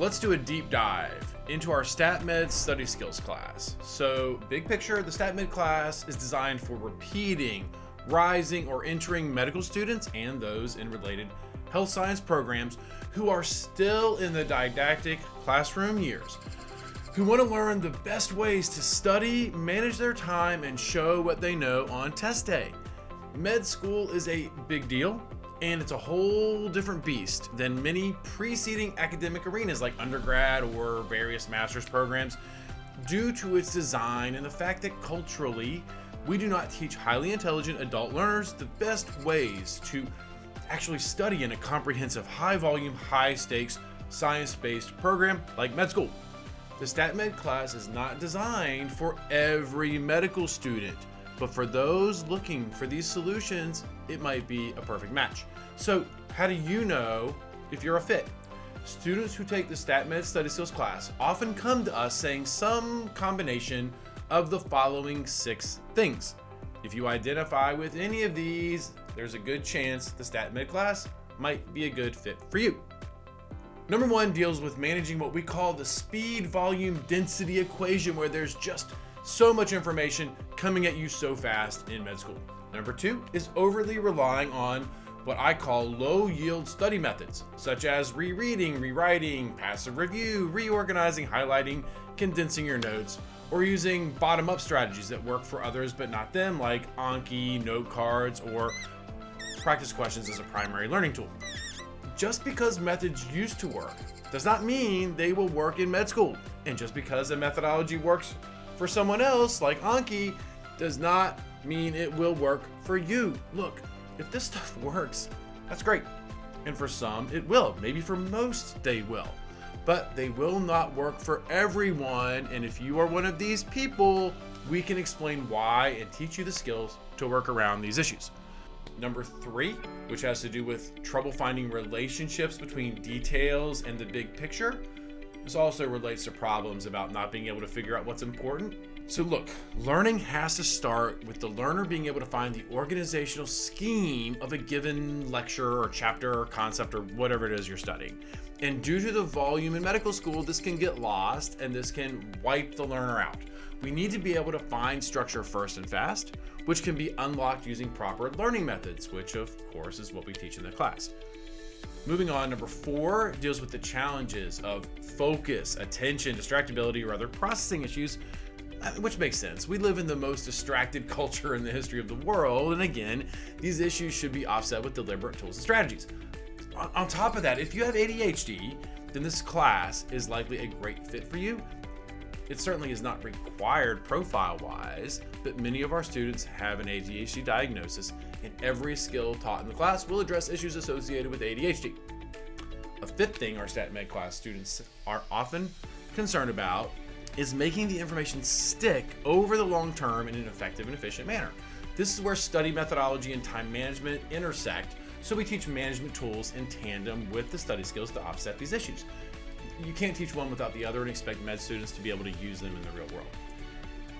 let's do a deep dive into our STATMed Study Skills class. So, big picture, the STATMed class is designed for repeating, rising, or entering medical students and those in related health science programs who are still in the didactic classroom years, who want to learn the best ways to study, manage their time, and show what they know on test day. Med school is a big deal, and it's a whole different beast than many preceding academic arenas like undergrad or various master's programs due to its design and the fact that culturally, we do not teach highly intelligent adult learners the best ways to actually study in a comprehensive, high-volume, high-stakes, science-based program like med school. The STATMed class is not designed for every medical student, but for those looking for these solutions, it might be a perfect match. So, how do you know if you're a fit? Students who take the STATMed Study Skills class often come to us saying some combination of the following 6 things. If you identify with any of these, there's a good chance the STATMed class might be a good fit for you. Number 1 deals with managing what we call the speed, volume, density equation, where there's just so much information coming at you so fast in med school. Number 2 is overly relying on what I call low yield study methods, such as rereading, rewriting, passive review, reorganizing, highlighting, condensing your notes, or using bottom-up strategies that work for others but not them, like Anki, note cards, or practice questions as a primary learning tool. Just because methods used to work does not mean they will work in med school. And just because a methodology works for someone else, like Anki, does not mean it will work for you. Look, if this stuff works, that's great. And for some, it will. Maybe for most, they will. But they will not work for everyone. And if you are one of these people, we can explain why and teach you the skills to work around these issues. Number 3, which has to do with trouble finding relationships between details and the big picture. This also relates to problems about not being able to figure out what's important. So look, learning has to start with the learner being able to find the organizational scheme of a given lecture or chapter or concept or whatever it is you're studying. And due to the volume in medical school, this can get lost and this can wipe the learner out. We need to be able to find structure first and fast, which can be unlocked using proper learning methods, which of course is what we teach in the class. Moving on, number 4 deals with the challenges of focus, attention, distractibility, or other processing issues, which makes sense. We live in the most distracted culture in the history of the world, and again, these issues should be offset with deliberate tools and strategies. On top of that, if you have ADHD, then this class is likely a great fit for you. It certainly is not required profile-wise, but many of our students have an ADHD diagnosis, and every skill taught in the class will address issues associated with ADHD. A 5th thing our STATMed class students are often concerned about is making the information stick over the long term in an effective and efficient manner. This is where study methodology and time management intersect, so we teach management tools in tandem with the study skills to offset these issues. You can't teach one without the other and expect med students to be able to use them in the real world.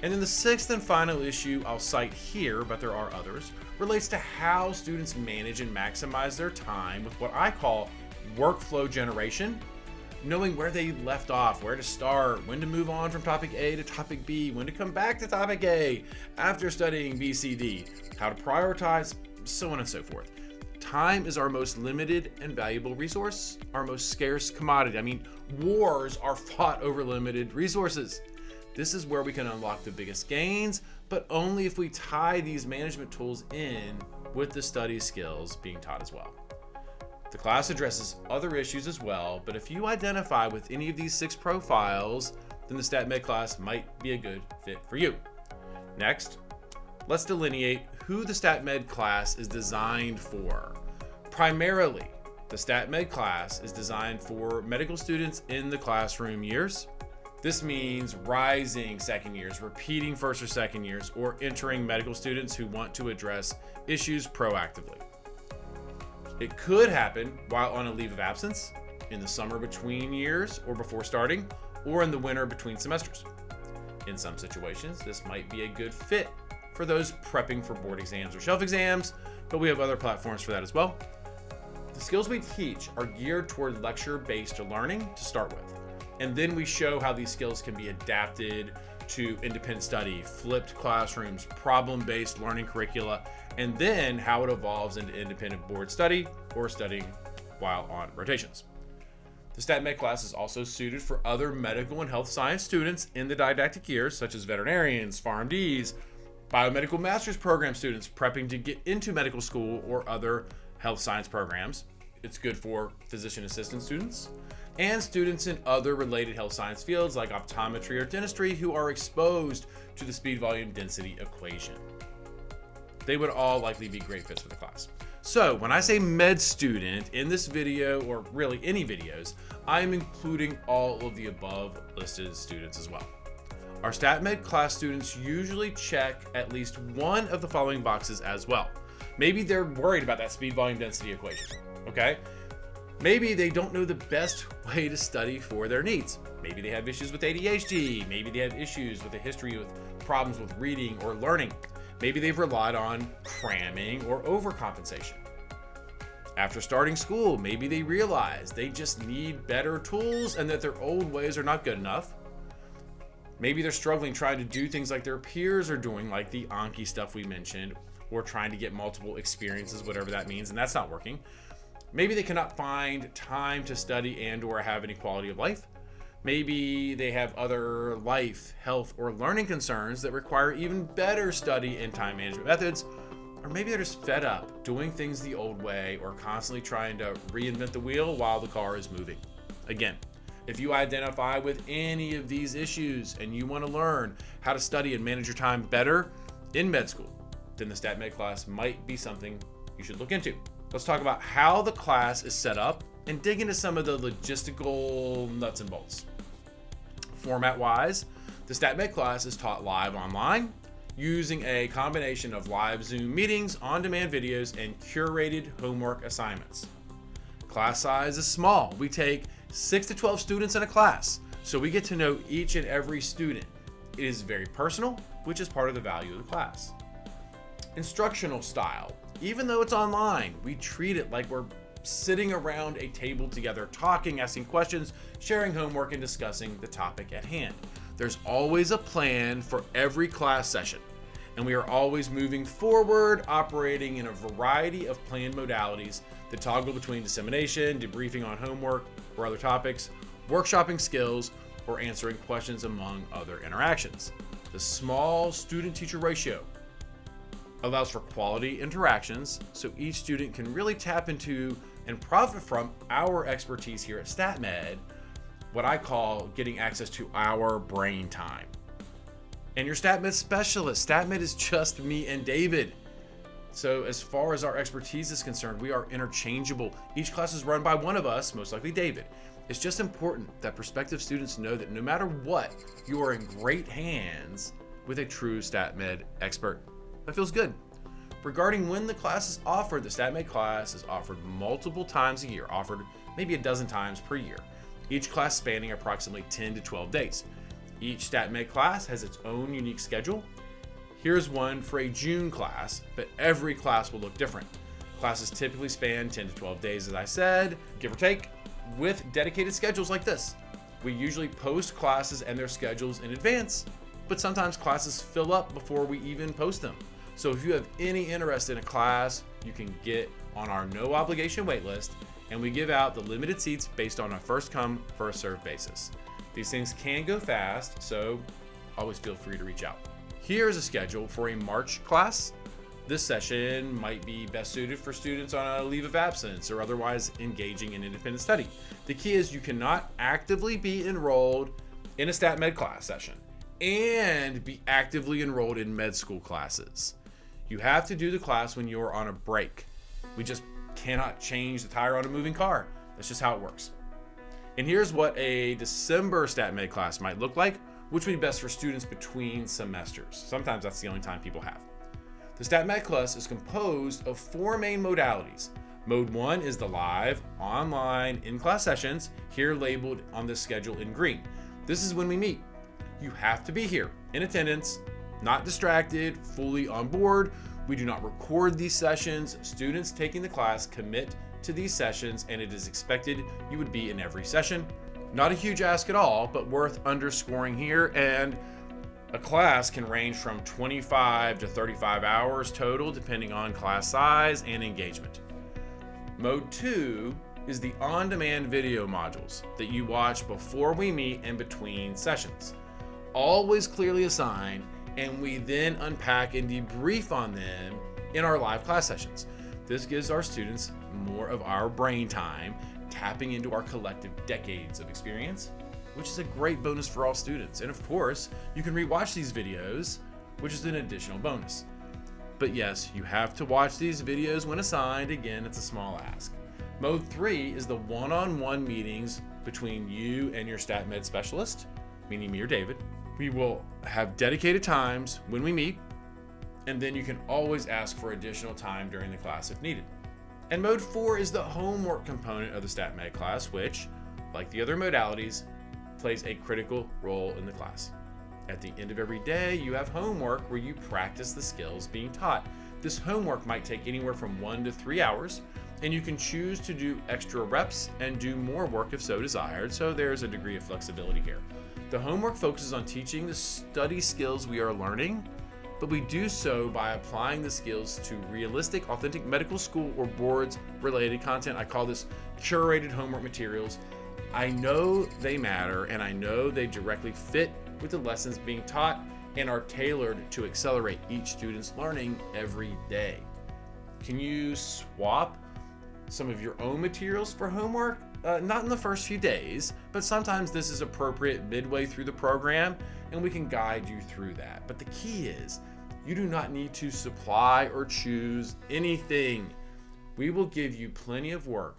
And then the 6th and final issue I'll cite here, but there are others, relates to how students manage and maximize their time with what I call workflow generation, knowing where they left off, where to start, when to move on from topic A to topic B, when to come back to topic A after studying B, C, D, how to prioritize, so on and so forth. Time is our most limited and valuable resource, our most scarce commodity. I mean, wars are fought over limited resources. This is where we can unlock the biggest gains, but only if we tie these management tools in with the study skills being taught as well. The class addresses other issues as well, but if you identify with any of these 6 profiles, then the STATMed class might be a good fit for you. Next, let's delineate who the STATMed class is designed for. Primarily, the STATMed class is designed for medical students in the classroom years. This means rising second years, repeating first or second years, or entering medical students who want to address issues proactively. It could happen while on a leave of absence, in the summer between years or before starting, or in the winter between semesters. In some situations, this might be a good fit for those prepping for board exams or shelf exams, but we have other platforms for that as well. The The skills we teach are geared toward lecture-based learning to start with. And then we show how these skills can be adapted to independent study, flipped classrooms, problem-based learning curricula, and then how it evolves into independent board study or studying while on rotations. The STATMed class is also suited for other medical and health science students in the didactic years, such as veterinarians, PharmDs, biomedical master's program students prepping to get into medical school or other health science programs. It's good for physician assistant students and students in other related health science fields like optometry or dentistry who are exposed to the speed volume density equation. They would all likely be great fits for the class. So when I say med student in this video, or really any videos, I'm including all of the above listed students as well. Our STATMed class students usually check at least one of the following boxes as well. Maybe they're worried about that speed volume density equation, okay? Maybe they don't know the best way to study for their needs. Maybe they have issues with ADHD. Maybe they have issues with a history with problems with reading or learning. Maybe they've relied on cramming or overcompensation. After starting school, maybe they realize they just need better tools and that their old ways are not good enough. Maybe they're struggling trying to do things like their peers are doing, like the Anki stuff we mentioned, or trying to get multiple experiences, whatever that means, and that's not working. Maybe they cannot find time to study and or have any quality of life. Maybe they have other life, health, or learning concerns that require even better study and time management methods. Or maybe they're just fed up doing things the old way or constantly trying to reinvent the wheel while the car is moving. Again, if you identify with any of these issues and you want to learn how to study and manage your time better in med school, then the STATMed class might be something you should look into. Let's talk about how the class is set up and dig into some of the logistical nuts and bolts. Format-wise, the STATMed class is taught live online using a combination of live Zoom meetings, on-demand videos, and curated homework assignments. Class size is small. We take 6 to 12 students in a class, so we get to know each and every student. It is very personal, which is part of the value of the class. Instructional style. Even though it's online, we treat it like we're sitting around a table together, talking, asking questions, sharing homework, and discussing the topic at hand. There's always a plan for every class session, and we are always moving forward, operating in a variety of planned modalities that toggle between dissemination, debriefing on homework or other topics, workshopping skills, or answering questions, among other interactions. The small student-teacher ratio allows for quality interactions so each student can really tap into and profit from our expertise here at STATMed, what I call getting access to our brain time. And your STATMed specialist, STATMed is just me and David. So as far as our expertise is concerned, we are interchangeable. Each class is run by one of us, most likely David. It's just important that prospective students know that no matter what, you are in great hands with a true STATMed expert. That feels good. Regarding when the class is offered, the STATMed class is offered multiple times a year, offered maybe a dozen times per year, each class spanning approximately 10 to 12 days. Each STATMed class has its own unique schedule. Here's one for a June class, but every class will look different. Classes typically span 10 to 12 days, as I said, give or take, with dedicated schedules like this. We usually post classes and their schedules in advance, but sometimes classes fill up before we even post them. So if you have any interest in a class, you can get on our no obligation waitlist, and we give out the limited seats based on a first come, first served basis. These things can go fast, so always feel free to reach out. Here's a schedule for a March class. This session might be best suited for students on a leave of absence or otherwise engaging in independent study. The key is you cannot actively be enrolled in a STATMed class session and be actively enrolled in med school classes. You have to do the class when you're on a break. We just cannot change the tire on a moving car. That's just how it works. And here's what a December STATMed class might look like, which would be best for students between semesters. Sometimes that's the only time people have. The STATMed class is composed of 4 main modalities. Mode 1 is the live, online, in-class sessions, here labeled on this schedule in green. This is when we meet. You have to be here, in attendance, not distracted, fully on board. We do not record these sessions. Students taking the class commit to these sessions, and it is expected you would be in every session. Not a huge ask at all, but worth underscoring here. And a class can range from 25 to 35 hours total, depending on class size and engagement. Mode 2 is the on-demand video modules that you watch before we meet and between sessions. Always clearly assigned, and we then unpack and debrief on them in our live class sessions. This gives our students more of our brain time, tapping into our collective decades of experience, which is a great bonus for all students. And of course, you can rewatch these videos, which is an additional bonus. But yes, you have to watch these videos when assigned. Again, it's a small ask. Mode 3 is the one-on-one meetings between you and your STATMed specialist, meaning me or David. We will have dedicated times when we meet, and then you can always ask for additional time during the class if needed. And Mode 4 is the homework component of the STATMed class, which, like the other modalities, plays a critical role in the class. At the end of every day, you have homework where you practice the skills being taught. This homework might take anywhere from 1 to 3 hours, and you can choose to do extra reps and do more work if so desired, so there's a degree of flexibility here. The homework focuses on teaching the study skills we are learning, but we do so by applying the skills to realistic, authentic medical school or boards related content. I call this curated homework materials. I know they matter, and I know they directly fit with the lessons being taught and are tailored to accelerate each student's learning every day. Can you swap some of your own materials for homework? Not in the first few days, but sometimes this is appropriate midway through the program, and we can guide you through that. But the key is, you do not need to supply or choose anything. We will give you plenty of work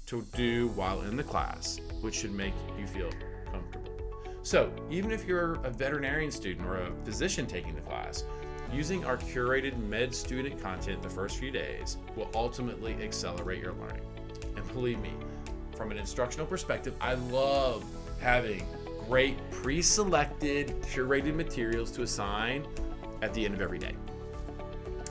to do while in the class, which should make you feel comfortable. So even if you're a veterinarian student or a physician taking the class, using our curated med student content the first few days will ultimately accelerate your learning. And believe me, from an instructional perspective, I love having great pre-selected curated materials to assign at the end of every day.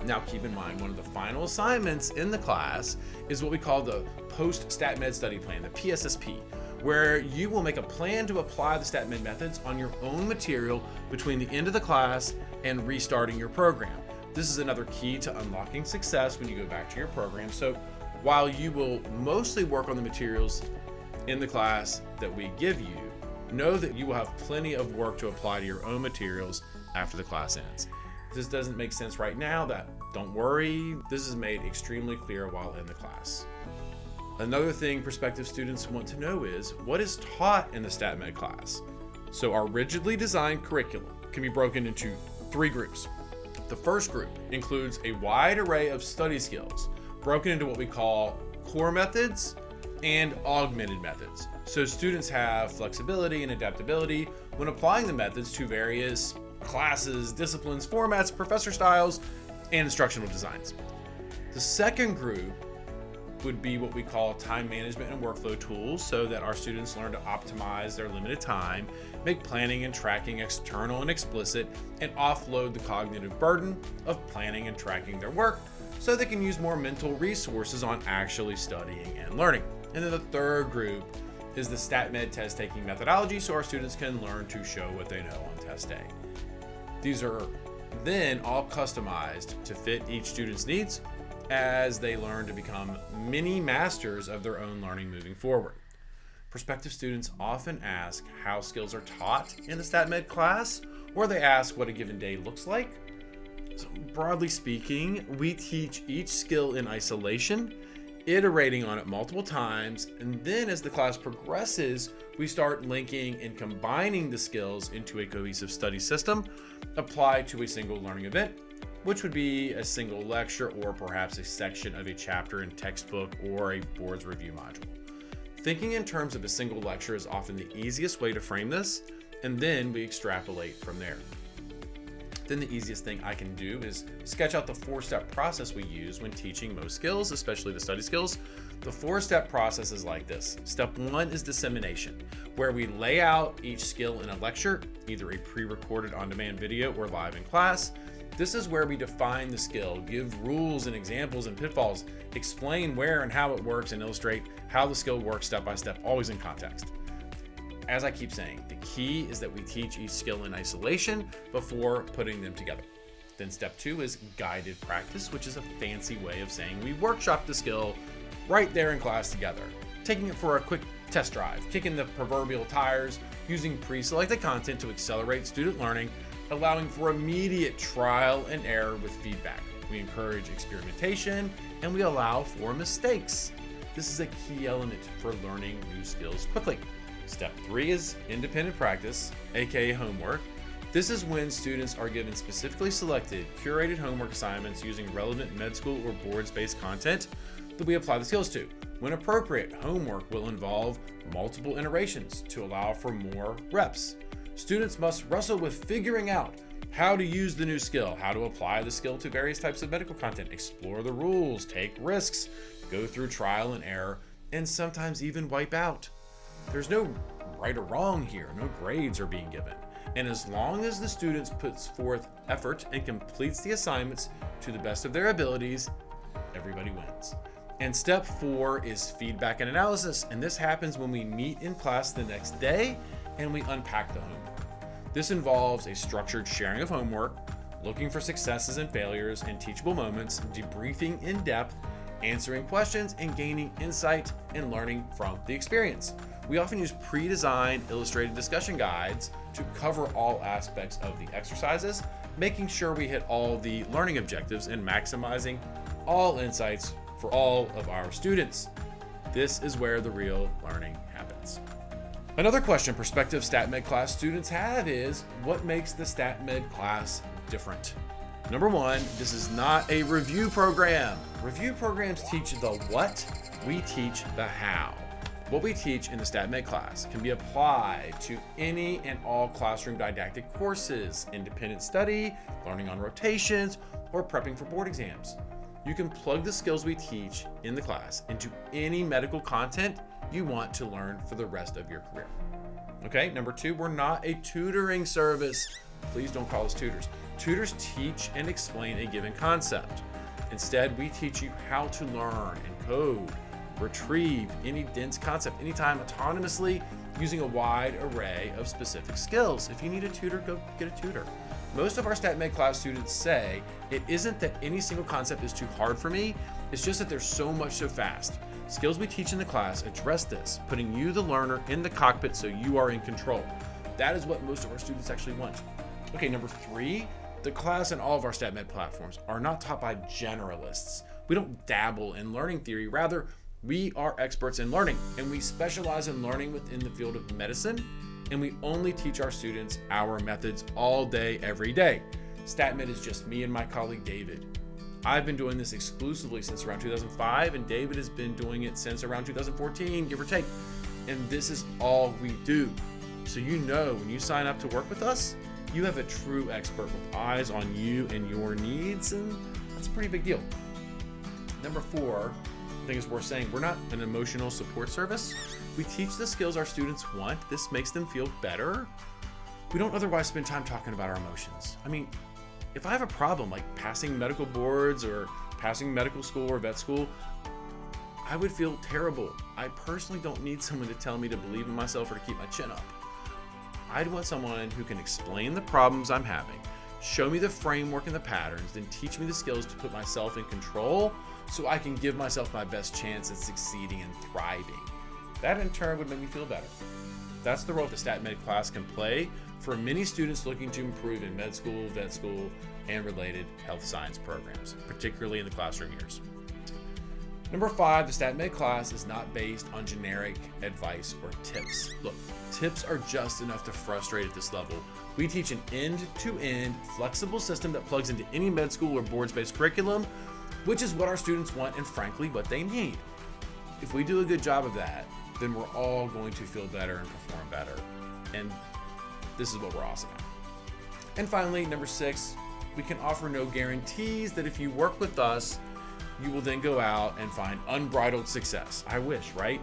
Now keep in mind, one of the final assignments in the class is what we call the post-STATMed study plan, the PSSP, where you will make a plan to apply the STATMed methods on your own material between the end of the class and restarting your program. This is another key to unlocking success when you go back to your program. So while you will mostly work on the materials in the class that we give you, know that you will have plenty of work to apply to your own materials after the class ends. If this doesn't make sense right now, don't worry, this is made extremely clear while in the class. Another thing prospective students want to know is, what is taught in the STATMed class? So our rigidly designed curriculum can be broken into 3 groups. The first group includes a wide array of study skills, broken into what we call core methods and augmented methods. So students have flexibility and adaptability when applying the methods to various classes, disciplines, formats, professor styles, and instructional designs. The second group would be what we call time management and workflow tools, so that our students learn to optimize their limited time, make planning and tracking external and explicit, and offload the cognitive burden of planning and tracking their work so they can use more mental resources on actually studying and learning. And then the third group is the STATMed test taking methodology, so our students can learn to show what they know on test day. These are then all customized to fit each student's needs as they learn to become mini masters of their own learning moving forward. Prospective students often ask how skills are taught in the STATMed class, or they ask what a given day looks like. So broadly speaking, we teach each skill in isolation, iterating on it multiple times, and then as the class progresses, we start linking and combining the skills into a cohesive study system applied to a single learning event, which would be a single lecture or perhaps a section of a chapter in textbook or a board's review module. Thinking in terms of a single lecture is often the easiest way to frame this, and then we extrapolate from there. Then the easiest thing I can do is sketch out the 4-step process we use when teaching most skills, especially the study skills. The 4-step process is like this. Step 1 is dissemination, where we lay out each skill in a lecture, either a pre-recorded on-demand video or live in class. This is where we define the skill, give rules and examples and pitfalls, explain where and how it works, and illustrate how the skill works step by step, always in context. As I keep saying, the key is that we teach each skill in isolation before putting them together. Then step 2 is guided practice, which is a fancy way of saying we workshop the skill right there in class together, taking it for a quick test drive, kicking the proverbial tires, using pre-selected content to accelerate student learning, allowing for immediate trial and error with feedback. We encourage experimentation and we allow for mistakes. This is a key element for learning new skills quickly. Step 3 is independent practice, aka homework. This is when students are given specifically selected, curated homework assignments using relevant med school or boards-based content that we apply the skills to. When appropriate, homework will involve multiple iterations to allow for more reps. Students must wrestle with figuring out how to use the new skill, how to apply the skill to various types of medical content, explore the rules, take risks, go through trial and error, and sometimes even wipe out. There's no right or wrong here, no grades are being given. And as long as the students puts forth effort and completes the assignments to the best of their abilities, everybody wins. And step 4 is feedback and analysis. And this happens when we meet in class the next day and we unpack the homework. This involves a structured sharing of homework, looking for successes and failures and teachable moments, debriefing in depth, answering questions, and gaining insight and learning from the experience. We often use pre-designed illustrated discussion guides to cover all aspects of the exercises, making sure we hit all the learning objectives and maximizing all insights for all of our students. This is where the real learning happens. Another question prospective STATMed class students have is, what makes the STATMed class different? Number 1, this is not a review program. Review programs teach the what, we teach the how. What we teach in the STATMed class can be applied to any and all classroom didactic courses, independent study, learning on rotations, or prepping for board exams. You can plug the skills we teach in the class into any medical content you want to learn for the rest of your career. Okay, number 2, we're not a tutoring service. Please don't call us tutors. Tutors teach and explain a given concept. Instead, we teach you how to learn and code, retrieve any dense concept anytime autonomously using a wide array of specific skills. If you need a tutor, go get a tutor. Most of our STATMed class students say it isn't that any single concept is too hard for me, it's just that there's so much so fast. Skills we teach in the class address this, putting you, the learner, in the cockpit so you are in control. That is what most of our students actually want. Okay, number 3, the class and all of our STATMed platforms are not taught by generalists. We don't dabble in learning theory, rather, we are experts in learning, and we specialize in learning within the field of medicine, and we only teach our students our methods all day, every day. STATMed is just me and my colleague David. I've been doing this exclusively since around 2005, and David has been doing it since around 2014, give or take. And this is all we do. So you know when you sign up to work with us, you have a true expert with eyes on you and your needs, and that's a pretty big deal. Number 4, I think it's worth saying, we're not an emotional support service. We teach the skills our students want. This makes them feel better. We don't otherwise spend time talking about our emotions. I mean, if I have a problem like passing medical boards or passing medical school or vet school, I would feel terrible. I personally don't need someone to tell me to believe in myself or to keep my chin up. I'd want someone who can explain the problems I'm having, show me the framework and the patterns, then teach me the skills to put myself in control so I can give myself my best chance at succeeding and thriving. That in turn would make me feel better. That's the role the STATMed class can play for many students looking to improve in med school, vet school, and related health science programs, particularly in the classroom years. Number 5, the STATMed class is not based on generic advice or tips. Look, tips are just enough to frustrate at this level. We teach an end-to-end flexible system that plugs into any med school or boards-based curriculum, which is what our students want and frankly what they need. If we do a good job of that, then we're all going to feel better and perform better. And this is what we're awesome at. And finally, number 6, we can offer no guarantees that if you work with us, you will then go out and find unbridled success. I wish, right?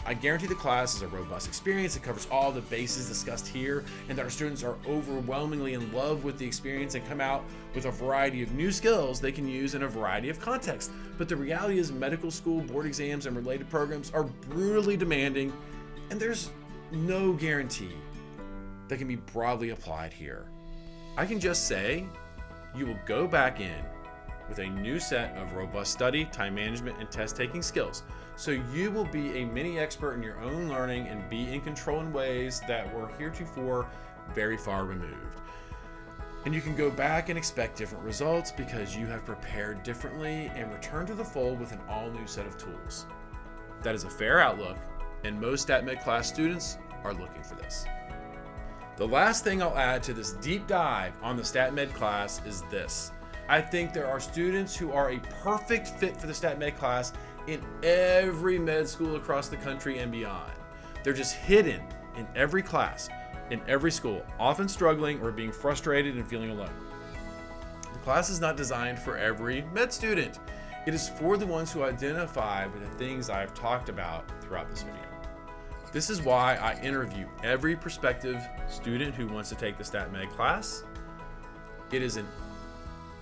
I guarantee the class is a robust experience that covers all the bases discussed here, and that our students are overwhelmingly in love with the experience and come out with a variety of new skills they can use in a variety of contexts. But the reality is medical school, board exams, and related programs are brutally demanding, and there's no guarantee that can be broadly applied here. I can just say you will go back in with a new set of robust study, time management, and test-taking skills. So you will be a mini expert in your own learning and be in control in ways that were heretofore very far removed. And you can go back and expect different results because you have prepared differently and return to the fold with an all-new set of tools. That is a fair outlook, and most STATMed class students are looking for this. The last thing I'll add to this deep dive on the STATMed class is this. I think there are students who are a perfect fit for the STATMed class in every med school across the country and beyond. They're just hidden in every class, in every school, often struggling or being frustrated and feeling alone. The class is not designed for every med student. It is for the ones who identify with the things I've talked about throughout this video. This is why I interview every prospective student who wants to take the STATMed class. It is an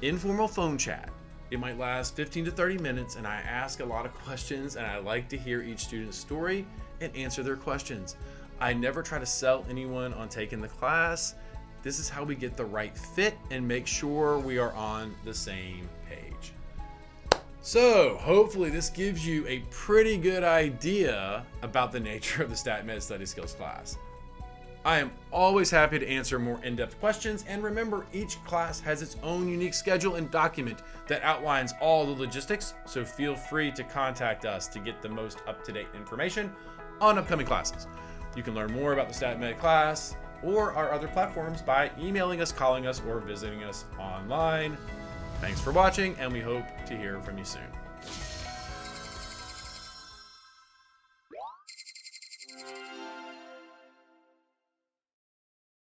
informal phone chat. It might last 15 to 30 minutes, and I ask a lot of questions, and I like to hear each student's story and answer their questions. I never try to sell anyone on taking the class. This is how we get the right fit and make sure we are on the same page. So hopefully this gives you a pretty good idea about the nature of the STATMed Study Skills class. I am always happy to answer more in-depth questions, and remember, each class has its own unique schedule and document that outlines all the logistics, so feel free to contact us to get the most up-to-date information on upcoming classes. You can learn more about the STATMed class or our other platforms by emailing us, calling us, or visiting us online. Thanks for watching, and we hope to hear from you soon.